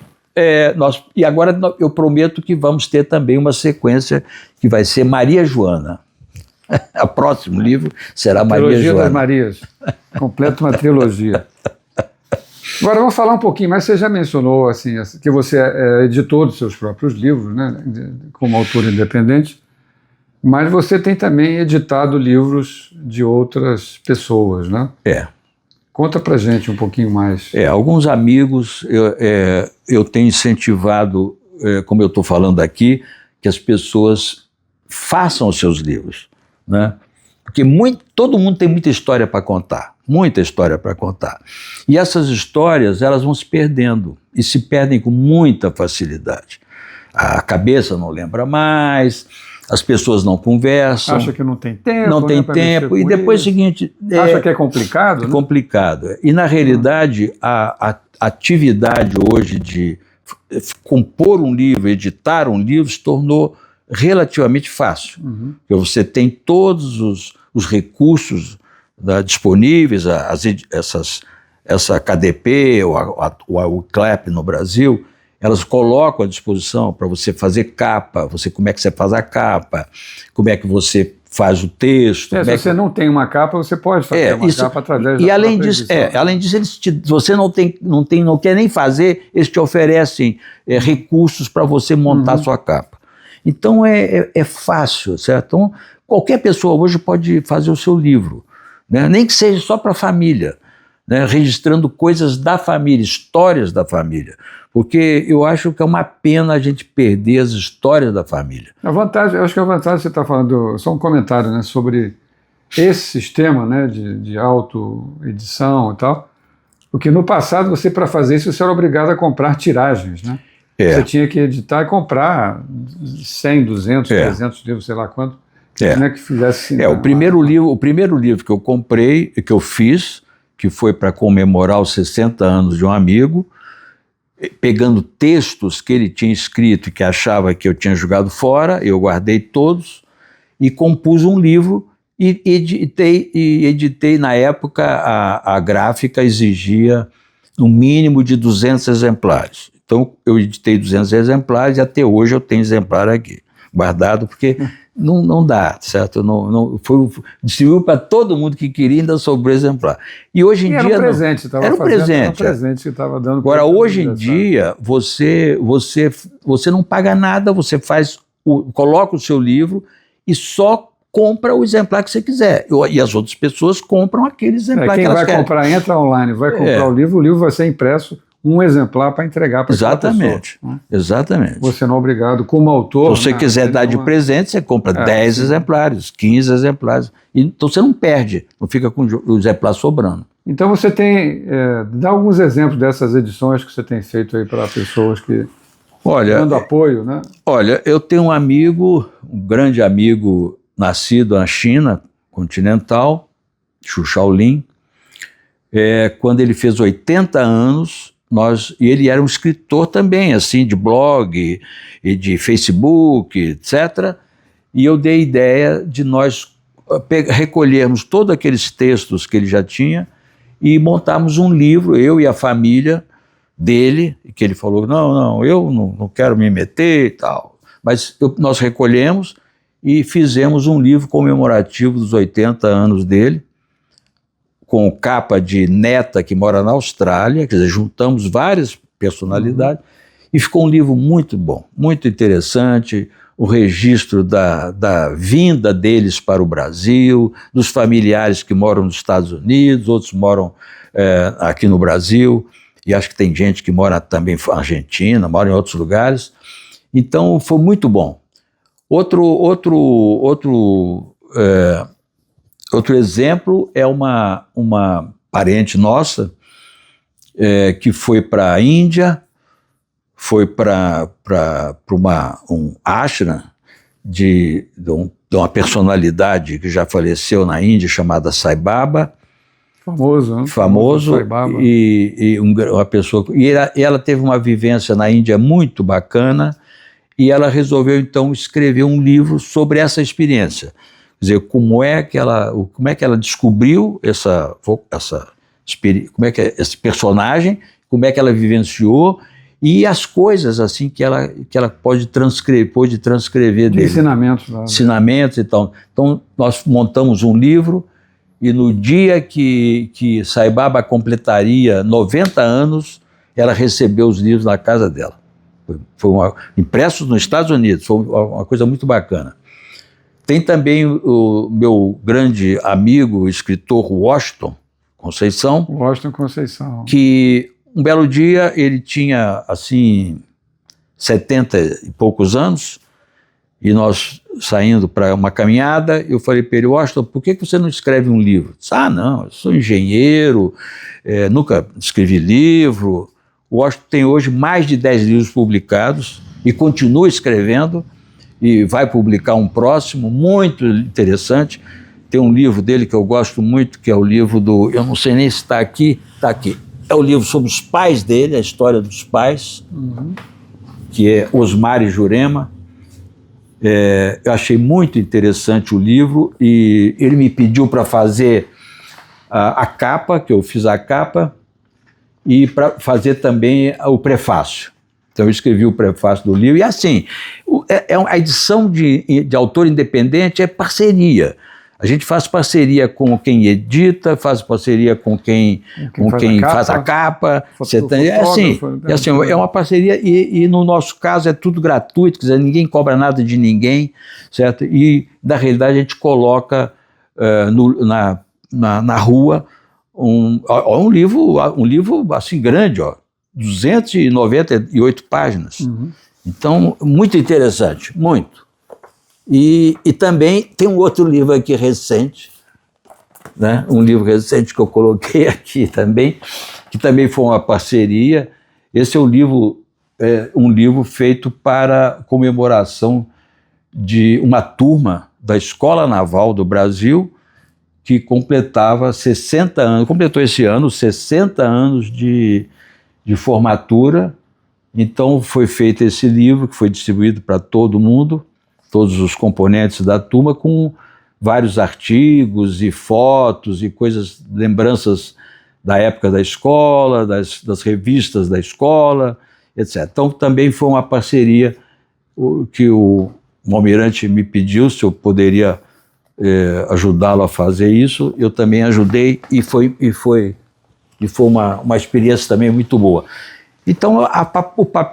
e agora eu prometo que vamos ter também uma sequência que vai ser Maria Joana. O próximo livro será Maria Joana. Trilogia das Marias. Completa uma trilogia. Agora vamos falar um pouquinho mais. Você já mencionou assim, que você é editor dos seus próprios livros, né, como autor independente, mas você tem também editado livros de outras pessoas, né? Conta pra gente um pouquinho mais. Alguns amigos eu tenho incentivado, como eu estou falando aqui, que as pessoas façam os seus livros, né? Porque todo mundo tem muita história para contar, muita história para contar. E essas histórias, elas vão se perdendo, e se perdem com muita facilidade. A cabeça não lembra mais, as pessoas não conversam. Acha que não tem tempo. Não tem tempo. E depois é o seguinte... Acha que é complicado, né? Complicado. E, na realidade, a atividade hoje de compor um livro, editar um livro, se tornou relativamente fácil. Porque você tem todos os recursos disponíveis, essa KDP, o CLAP no Brasil, elas colocam à disposição para você fazer capa, como é que você faz a capa, como é que você faz o texto. Se você não tem uma capa, você pode fazer uma capa através da além disso, além disso, você não quer nem fazer, eles te oferecem recursos para você montar a sua capa. Então é fácil, certo? Então, qualquer pessoa hoje pode fazer o seu livro, né? Nem que seja só para a família, né? Registrando coisas da família, histórias da família. Porque eu acho que é uma pena a gente perder as histórias da família. Eu acho que a vantagem, você está falando, só um comentário, né, sobre esse sistema, né, de autoedição e tal, porque no passado você, para fazer isso, você era obrigado a comprar tiragens, né? Você tinha que editar e comprar 100, 200, 300 livros, sei lá quanto, né, que fizesse... O primeiro livro que eu comprei, que eu fiz, que foi para comemorar os 60 anos de um amigo, pegando textos que ele tinha escrito e que achava que eu tinha jogado fora, eu guardei todos e compus um livro e editei na época, a gráfica exigia no mínimo de 200 exemplares. Então eu editei 200 exemplares e até hoje eu tenho exemplar aqui, guardado, porque não dá, certo? Distribuiu para todo mundo que queria, ainda sobrou exemplar. E hoje em dia... Era um presente, era um presente que estava dando. Agora, hoje em dia, você não paga nada, você coloca o seu livro e só compra o exemplar que você quiser. E as outras pessoas compram aquele exemplar que elas querem. Quem vai comprar, entra online, vai comprar o livro vai ser impresso, um exemplar para entregar para aquela pessoa. Exatamente, né? Exatamente. Você não é obrigado, como autor... Se você quiser dar de presente, você compra 10 exemplares, 15 exemplares. Então você não perde, não fica com o exemplar sobrando. Então você tem... dá alguns exemplos dessas edições que você tem feito aí para pessoas que... dando apoio, né? Olha, eu tenho um amigo, um grande amigo, nascido na China continental, Xu Shaolin. Quando ele fez 80 anos... E ele era um escritor também, assim, de blog e de Facebook, etc. E eu dei a ideia de nós recolhermos todos aqueles textos que ele já tinha e montarmos um livro, eu e a família dele, que ele falou, não, eu não quero me meter e tal. Mas nós recolhemos e fizemos um livro comemorativo dos 80 anos dele, com capa de neta que mora na Austrália, quer dizer, juntamos várias personalidades, e ficou um livro muito bom, muito interessante, o registro da vinda deles para o Brasil, dos familiares que moram nos Estados Unidos, outros moram aqui no Brasil, e acho que tem gente que mora também na Argentina, mora em outros lugares, então foi muito bom. Outro exemplo é uma parente nossa que foi para a Índia, foi para um ashram de uma personalidade que já faleceu na Índia, chamada Sai Baba. Famoso, né? Famoso, Sai Baba. Uma pessoa... E ela teve uma vivência na Índia muito bacana, e ela resolveu, então, escrever um livro sobre essa experiência. Quer dizer, como é que ela descobriu esse personagem, como é que ela vivenciou e as coisas assim que ela pôde transcrever dele. Ensinamentos. Né? Ensinamentos e tal. Então, nós montamos um livro e no dia que Sai Baba completaria 90 anos, ela recebeu os livros na casa dela. Impressos nos Estados Unidos, foi uma coisa muito bacana. Tem também o meu grande amigo, o escritor Washington Conceição. Que um belo dia ele tinha, assim, 70 e poucos anos, e nós saindo para uma caminhada, eu falei para ele, Washington, por que você não escreve um livro? Ele disse, não, eu sou engenheiro, nunca escrevi livro. O Washington tem hoje mais de 10 livros publicados e continua escrevendo, e vai publicar um próximo, muito interessante. Tem um livro dele que eu gosto muito, que é o livro eu não sei nem se está aqui, é o livro sobre os pais dele, a história dos pais, que é Osmar e Jurema. Eu achei muito interessante o livro, e ele me pediu para fazer a capa, que eu fiz a capa, e para fazer também o prefácio. Então eu escrevi o prefácio do livro, e assim, a edição de autor independente é parceria. A gente faz parceria com quem edita, faz parceria com quem faz a capa. É uma parceria, e no nosso caso é tudo gratuito, quer dizer, ninguém cobra nada de ninguém, certo? E na realidade a gente coloca na rua um livro assim grande, 298 páginas. Uhum. Então, muito interessante, muito. E também tem um outro livro aqui recente, né? Um livro recente que eu coloquei aqui também, que também foi uma parceria. Esse é um livro feito para comemoração de uma turma da Escola Naval do Brasil, que completava 60 anos, completou esse ano 60 anos de formatura. Então foi feito esse livro, que foi distribuído para todo mundo, todos os componentes da turma, com vários artigos e fotos e coisas, lembranças da época da escola, das revistas da escola, etc. Então também foi uma parceria que o almirante me pediu se eu poderia ajudá-lo a fazer isso. Eu também ajudei, e foi uma experiência também muito boa. Então,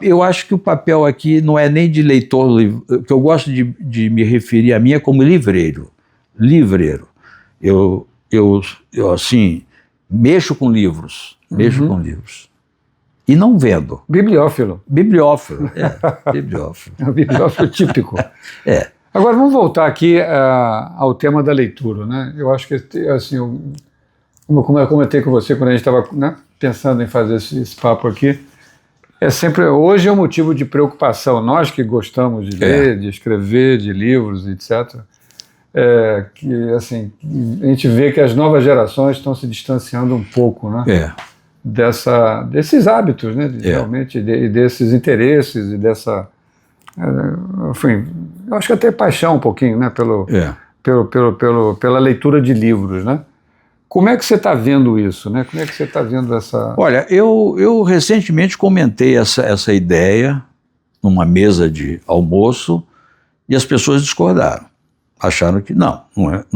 eu acho que o papel aqui não é nem de leitor, que eu gosto de me referir a mim é como livreiro. Eu assim, mexo com livros, E não vendo. Bibliófilo. Bibliófilo. É o bibliófilo típico. É. Agora, vamos voltar aqui ao tema da leitura, né? Eu acho que, assim, como eu comentei com você quando a gente estava, né, pensando em fazer esse papo aqui, hoje é um motivo de preocupação. Nós que gostamos de ler, de escrever, de livros, etc., que, assim, a gente vê que as novas gerações estão se distanciando um pouco, né? Desses hábitos, né? Realmente, e desses interesses, e dessa... enfim, eu acho que até paixão um pouquinho, né? Pela leitura de livros, né? Como é que você está vendo isso, né? Como é que você está vendo essa... Olha, eu recentemente comentei essa ideia numa mesa de almoço, e as pessoas discordaram. Acharam que não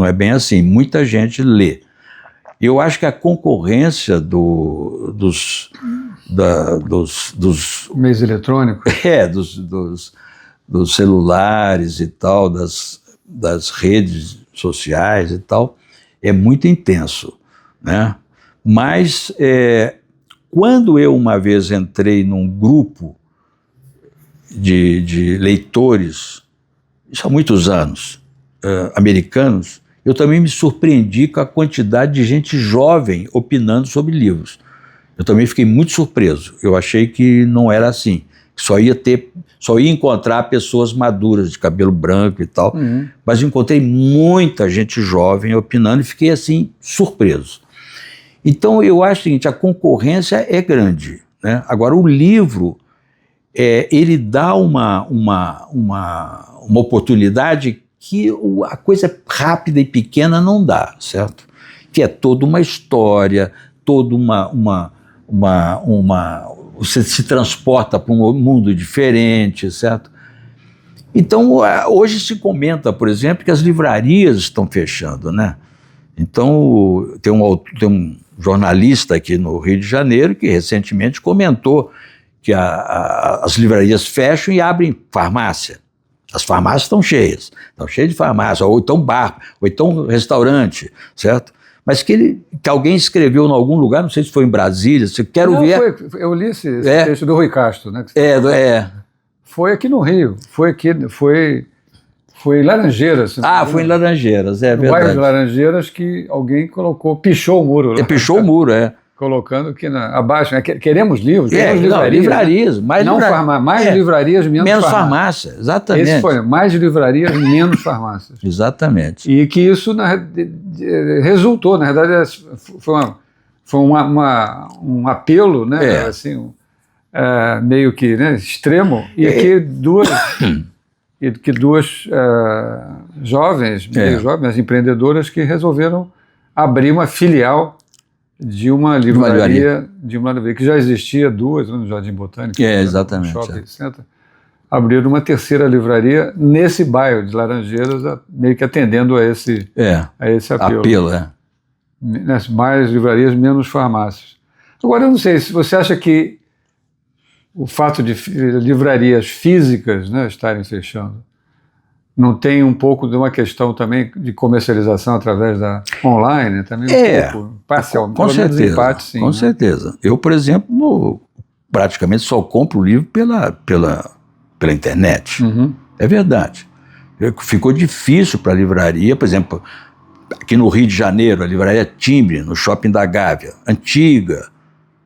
é bem assim. Muita gente lê. Eu acho que a concorrência dos meios eletrônicos, dos celulares e tal, das redes sociais e tal, é muito intenso, né? Mas quando eu uma vez entrei num grupo de leitores, isso há muitos anos, americanos, eu também me surpreendi com a quantidade de gente jovem opinando sobre livros. Eu também fiquei muito surpreso. Eu achei que não era assim, que só ia encontrar pessoas maduras, de cabelo branco e tal, mas encontrei muita gente jovem opinando e fiquei assim, surpreso. Então eu acho o seguinte, a concorrência é grande, né? Agora o livro, ele dá uma oportunidade que a coisa rápida e pequena não dá, certo? Que é toda uma história, toda você se transporta para um mundo diferente, certo? Então, hoje se comenta, por exemplo, que as livrarias estão fechando, né? Então, tem um jornalista aqui no Rio de Janeiro que recentemente comentou que as livrarias fecham e abrem farmácia. As farmácias estão cheias de farmácia, ou então bar, ou então restaurante, certo? Mas que alguém escreveu em algum lugar, não sei se foi em Brasília, eu li esse texto do Rui Castro, né? Foi aqui no Rio, foi em Laranjeiras. Foi em Laranjeiras, é verdade. No bairro de Laranjeiras, que alguém pichou o muro. Pichou o muro, colocando aqui abaixo, né? Queremos livros, livrarias, mais livrarias, menos farmácia. Exatamente. Esse foi, mais livrarias, menos farmácias. Exatamente. E que isso resultou, na verdade, foi um apelo, né? Assim, meio que, né, extremo, e que duas jovens, meio jovens, empreendedoras, que resolveram abrir uma filial de uma livraria que já existia, duas, no Jardim Botânico, exatamente, no Shopping Center. Abriram uma terceira livraria nesse bairro de Laranjeiras, meio que atendendo a esse apelo. Mais livrarias, menos farmácias. Agora, eu não sei, se você acha que o fato de livrarias físicas, né, estarem fechando, não tem um pouco de uma questão também de comercialização através da online? Também um pouco, parcial, com certeza, empate, sim, com certeza. Eu, por exemplo, praticamente só compro o livro pela internet. É verdade. Ficou difícil para a livraria, por exemplo, aqui no Rio de Janeiro, a livraria Timbre, no Shopping da Gávea, antiga.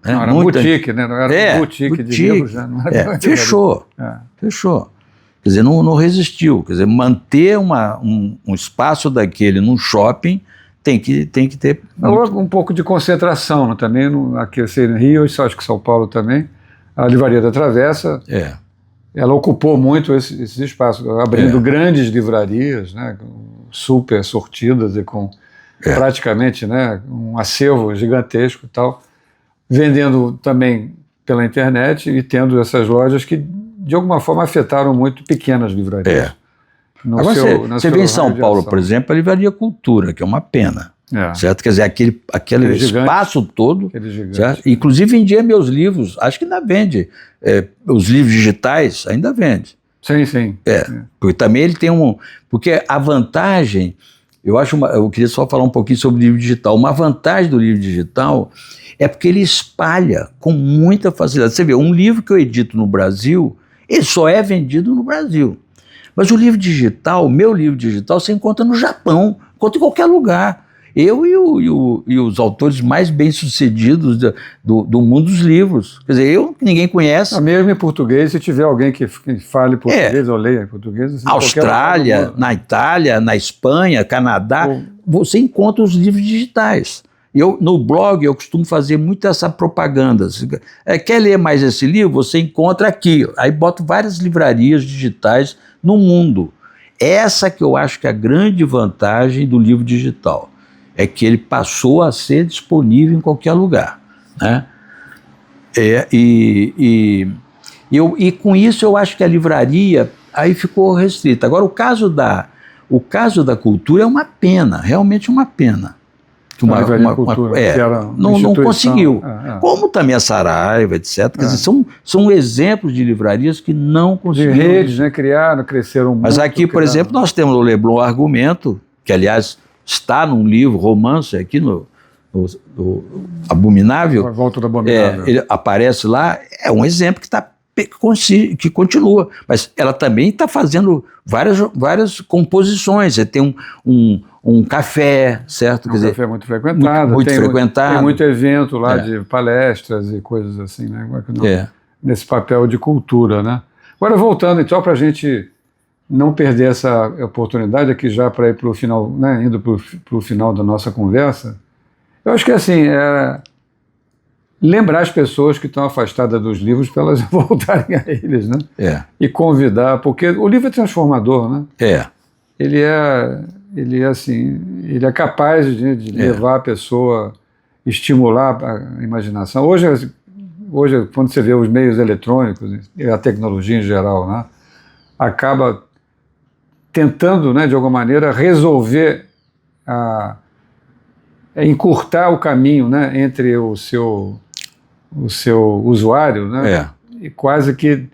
Né? Não era boutique, né? Não era boutique de livros. Já não era fechou. Fechou. Quer dizer, não resistiu. Quer dizer, manter um espaço daquele num shopping tem que ter... Um pouco de concentração, né? Também, aqui no Rio, acho que São Paulo também, a Livraria da Travessa, ela ocupou muito esses espaços, abrindo grandes livrarias, né? Super sortidas e com praticamente, né, um acervo gigantesco e tal, vendendo também pela internet e tendo essas lojas que de alguma forma afetaram muito pequenas livrarias. Agora você vê em São Paulo, por exemplo, a Livraria Cultura, que é uma pena, certo? Quer dizer, aquele espaço todo, certo? Inclusive vendia meus livros, acho que ainda vende, os livros digitais ainda vende. Sim. Porque também ele tem porque a vantagem, eu queria só falar um pouquinho sobre o livro digital. Uma vantagem do livro digital é porque ele espalha com muita facilidade. Você vê, um livro que eu edito no Brasil, ele só é vendido no Brasil. Mas o livro digital, meu livro digital, você encontra no Japão, encontra em qualquer lugar. Eu e os autores mais bem-sucedidos do mundo dos livros. Quer dizer, ninguém conhece. Mesmo em português, se tiver alguém que fale português ou leia em português... Austrália, na Itália, na Espanha, Canadá, você encontra os livros digitais. No blog eu costumo fazer muito essa propaganda. Quer ler mais esse livro? Você encontra aqui. Aí boto várias livrarias digitais no mundo. Essa que eu acho que é a grande vantagem do livro digital. É que ele passou a ser disponível em qualquer lugar, né? E com isso eu acho que a livraria aí ficou restrita. Agora, o caso da cultura é uma pena, realmente uma pena. Não conseguiu. Como também a Saraiva, etc. Quer dizer, são exemplos de livrarias que não conseguiram. De redes, né? Cresceram muito. Mas aqui, por exemplo, nós temos o Leblon Argumento, que, aliás, está num livro, romance, aqui no Abominável. A Volta do Abominável. Ele aparece lá, é um exemplo que continua. Mas ela também está fazendo várias composições. Você tem um café, certo? Um café muito frequentado. Muito frequentado. Tem muito evento lá de palestras e coisas assim, né? Nesse papel de cultura, né? Agora, voltando então, para a gente não perder essa oportunidade aqui já para ir para o final, né? Indo para o final da nossa conversa, eu acho que assim, lembrar as pessoas que estão afastadas dos livros para elas voltarem a eles, né? E convidar, porque o livro é transformador, né? Ele é assim, ele é capaz de levar a pessoa, estimular a imaginação. Hoje, quando você vê os meios eletrônicos e a tecnologia em geral, né, acaba tentando, né, de alguma maneira, resolver, encurtar o caminho, né, entre o seu usuário, né, e quase que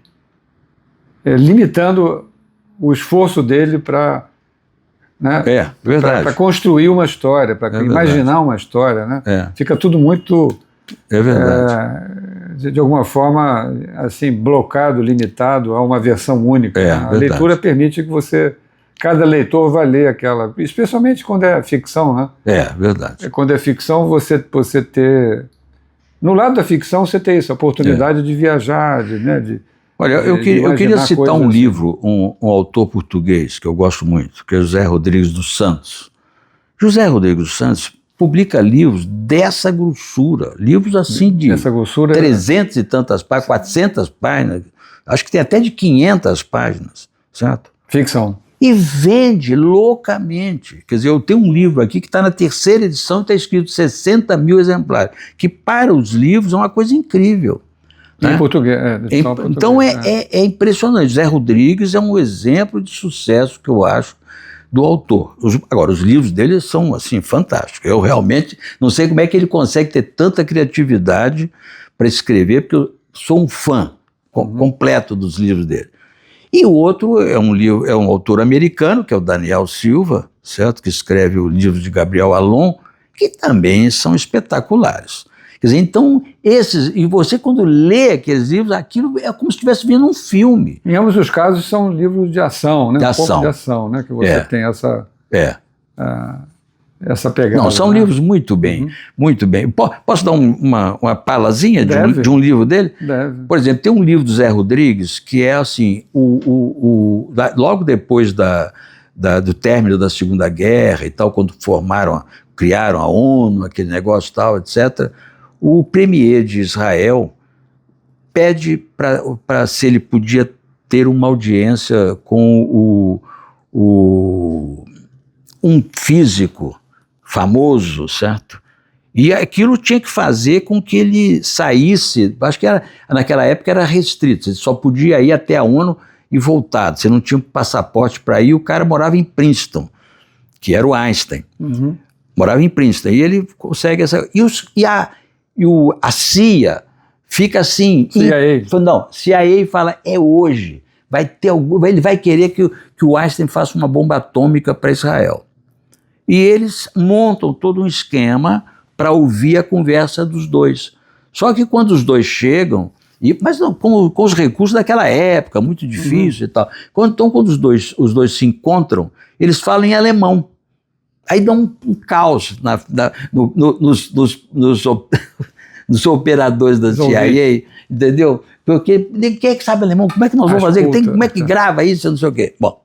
limitando o esforço dele para... Né? Verdade. Para construir uma história, para imaginar uma história, né? Fica tudo muito, verdade. De alguma forma, assim, blocado, limitado a uma versão única. Né? A leitura permite que cada leitor vai ler aquela, especialmente quando é ficção, né? Verdade. Quando é ficção, você ter, no lado da ficção, você tem isso, a oportunidade de viajar, Olha, eu queria citar um livro, um autor português que eu gosto muito, que é José Rodrigues dos Santos. José Rodrigues dos Santos publica livros dessa grossura, livros assim de 300 e tantas páginas, 400 páginas, acho que tem até de 500 páginas, certo? Ficção. E vende loucamente. Quer dizer, eu tenho um livro aqui que está na 3ª edição e está escrito 60 mil exemplares, que para os livros é uma coisa incrível. Em português. Então é impressionante. Zé Rodrigues é um exemplo de sucesso que eu acho do autor. Agora, os livros dele são assim fantásticos. Eu realmente não sei como é que ele consegue ter tanta criatividade para escrever, porque eu sou um fã completo dos livros dele. E o outro é um autor americano, que é o Daniel Silva, certo? Que escreve o livro de Gabriel Allon, que também são espetaculares. Quer dizer, então, e você quando lê aqueles livros, aquilo é como se estivesse vendo um filme. Em ambos os casos são livros de ação, né? De ação. Pouco de ação, né? Que você tem essa pegada. Não, são livros muito bem, muito bem. Posso dar uma parlazinha de um livro dele? Deve. Por exemplo, tem um livro do Zé Rodrigues que é assim, logo depois do término da Segunda Guerra e tal, quando criaram a ONU, aquele negócio e tal, etc., o premier de Israel pede para se ele podia ter uma audiência com um físico famoso, certo? E aquilo tinha que fazer com que ele saísse, acho que naquela época era restrito, você só podia ir até a ONU e voltar, você não tinha passaporte para ir, o cara morava em Princeton, que era o Einstein, morava em Princeton, e ele consegue essa... a CIA fica assim... CIA fala, é hoje, ele vai querer que o Einstein faça uma bomba atômica para Israel. E eles montam todo um esquema para ouvir a conversa dos dois. Só que quando os dois chegam, mas não, com os recursos daquela época, muito difícil e tal. Então, quando os dois se encontram, eles falam em alemão. Aí dá um caos nos operadores da CIA, entendeu? Porque quem é que sabe alemão? Como é que nós vamos fazer? Como é que grava isso? Não sei o quê. Bom,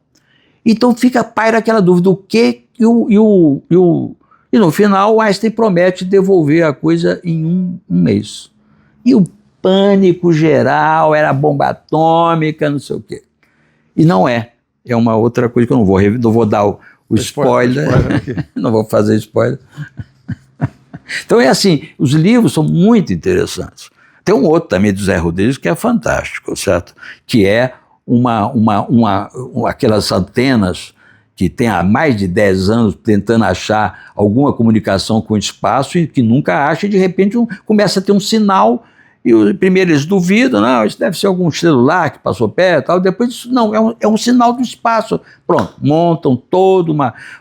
então paira aquela dúvida, o que e no final o Einstein promete devolver a coisa em um mês. E o pânico geral era bomba atômica, não sei o quê. E não é. É uma outra coisa que eu não vou dar o spoiler. Não vou fazer spoiler. Então é assim, os livros são muito interessantes. Tem um outro também do Zé Rodrigues que é fantástico, certo? Que é aquelas antenas que tem há mais de 10 anos tentando achar alguma comunicação com o espaço e que nunca acha, e de repente começa a ter um sinal, e primeiro eles duvidam, não, isso deve ser algum celular que passou perto, tal. Depois isso não, é um sinal do espaço. Pronto,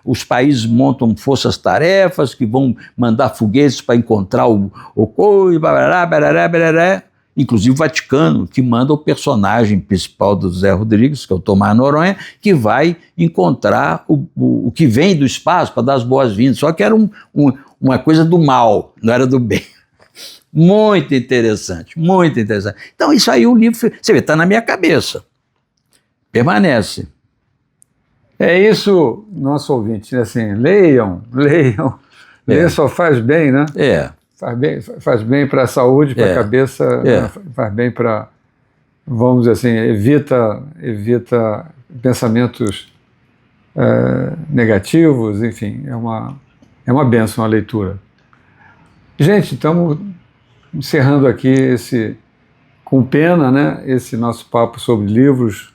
os países montam forças-tarefas que vão mandar foguetes para encontrar o coisa, barará, inclusive o Vaticano, que manda o personagem principal do Zé Rodrigues, que é o Tomás Noronha, que vai encontrar o que vem do espaço para dar as boas-vindas, só que era uma coisa do mal, não era do bem. Muito interessante, muito interessante. Então isso aí o livro, você vê, está na minha cabeça, permanece. É isso, nosso ouvinte, assim, leiam, ler só faz bem, né? Faz bem para a saúde, para a cabeça, faz bem para, vamos dizer assim, evita pensamentos negativos, enfim, é uma bênção a leitura. Gente, estamos encerrando aqui com pena, né, esse nosso papo sobre livros.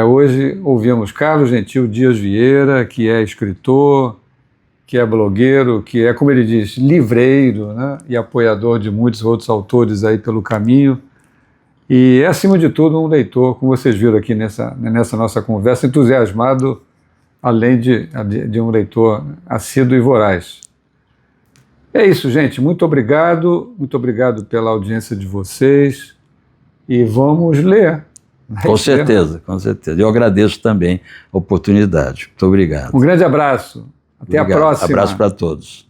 Hoje ouvimos Carlos Gentil Dias Vieira, que é escritor, que é blogueiro, que é, como ele diz, livreiro, né, e apoiador de muitos outros autores aí pelo caminho. E é, acima de tudo, um leitor, como vocês viram aqui nessa nossa conversa, entusiasmado, além de um leitor assíduo e voraz. É isso, gente. Muito obrigado pela audiência de vocês e vamos ler. Com certeza, com certeza. Eu agradeço também a oportunidade. Muito obrigado. Um grande abraço. Até a próxima. Abraço para todos.